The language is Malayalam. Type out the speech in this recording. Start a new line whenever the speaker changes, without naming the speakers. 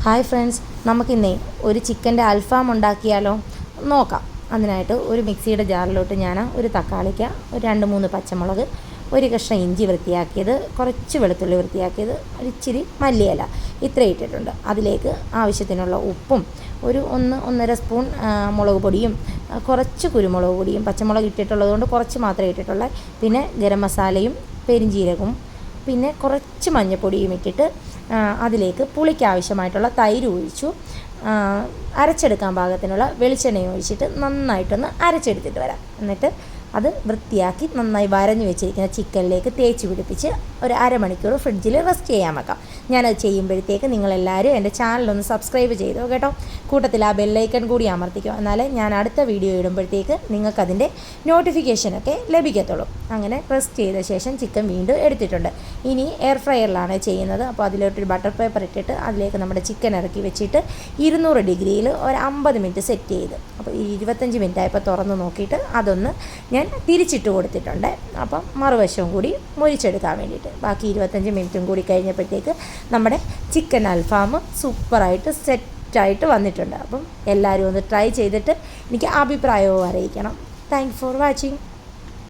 ഹായ് ഫ്രണ്ട്സ്, നമുക്കിന്നേ ഒരു ചിക്കൻ്റെ അൽഫാം ഉണ്ടാക്കിയാലോ? നോക്കാം. അതിനായിട്ട് ഒരു മിക്സിയുടെ ജാറിലോട്ട് ഞാൻ ഒരു തക്കാളിക്ക, ഒരു 2-3 പച്ചമുളക്, ഒരു കഷ്ണം ഇഞ്ചി വൃത്തിയാക്കിയത്, കുറച്ച് വെളുത്തുള്ളി വൃത്തിയാക്കിയത്, ഒരു ഇച്ചിരി മല്ലിയില ഇത്രയും ഇട്ടിട്ടുണ്ട്. അതിലേക്ക് ആവശ്യത്തിനുള്ള ഉപ്പും ഒരു 1-1.5 സ്പൂൺ മുളക് പൊടിയും കുറച്ച് കുരുമുളക് പൊടിയും, പച്ചമുളക് ഇട്ടിട്ടുള്ളത് കൊണ്ട് കുറച്ച് മാത്രമേ ഇട്ടിട്ടുള്ളൂ, പിന്നെ ഗരം മസാലയും പെരിഞ്ജീരകവും പിന്നെ കുറച്ച് മഞ്ഞൾപ്പൊടിയും ഇട്ടിട്ട് അതിലേക്ക് പുളിക്ക് ആവശ്യമായിട്ടുള്ള തൈര് ഒഴിച്ചു, അരച്ചെടുക്കാൻ പാകത്തിനുള്ള വെളിച്ചെണ്ണയും ഒഴിച്ചിട്ട് നന്നായിട്ടൊന്ന് അരച്ചെടുത്തിട്ട് വരാം. എന്നിട്ട് അത് വൃത്തിയാക്കി നന്നായി വരഞ്ഞു വെച്ചിരിക്കുന്ന ചിക്കനിലേക്ക് തേച്ച് പിടിപ്പിച്ച് ഒരു അരമണിക്കൂർ ഫ്രിഡ്ജിൽ റെസ്റ്റ് ചെയ്യാൻ വെക്കാം. ഞാനത് ചെയ്യുമ്പോഴത്തേക്ക് നിങ്ങളെല്ലാവരും എൻ്റെ ചാനലൊന്ന് സബ്സ്ക്രൈബ് ചെയ്തോ കേട്ടോ. കൂട്ടത്തിൽ ആ ബെല്ലൈക്കൺ കൂടി അമർത്തിക്കോ, എന്നാലേ ഞാൻ അടുത്ത വീഡിയോ ഇടുമ്പോഴത്തേക്ക് നിങ്ങൾക്കതിൻ്റെ നോട്ടിഫിക്കേഷനൊക്കെ ലഭിക്കത്തുള്ളൂ. അങ്ങനെ റെസ്റ്റ് ചെയ്ത ശേഷം ചിക്കൻ വീണ്ടും എടുത്തിട്ടുണ്ട്. ഇനി എയർ ഫ്രയറിലാണ് ചെയ്യുന്നത്. അപ്പോൾ അതിലോട്ടൊരു ബട്ടർ പേപ്പർ ഇട്ടിട്ട് അതിലേക്ക് നമ്മുടെ ചിക്കൻ ഇറക്കി വെച്ചിട്ട് 200 ഡിഗ്രിയിൽ ഒരു 50 മിനിറ്റ് സെറ്റ് ചെയ്ത്, അപ്പോൾ 25 മിനിറ്റ് ആയപ്പോൾ തുറന്ന് നോക്കിയിട്ട് അതൊന്ന് ഞാൻ തിരിച്ചിട്ട് കൊടുത്തിട്ടുണ്ട്. അപ്പം മറുവശവും കൂടി മുരിച്ചെടുക്കാൻ വേണ്ടിയിട്ട്. ബാക്കി 25 മിനിറ്റും കൂടി കഴിഞ്ഞപ്പോഴത്തേക്ക് നമ്മുടെ ചിക്കൻ അൽഫാം സൂപ്പറായിട്ട് സെറ്റായിട്ട് വന്നിട്ടുണ്ട്. അപ്പം എല്ലാവരും ഒന്ന് ട്രൈ ചെയ്തിട്ട് എനിക്ക് അഭിപ്രായവും അറിയിക്കണം. Thanks for watching.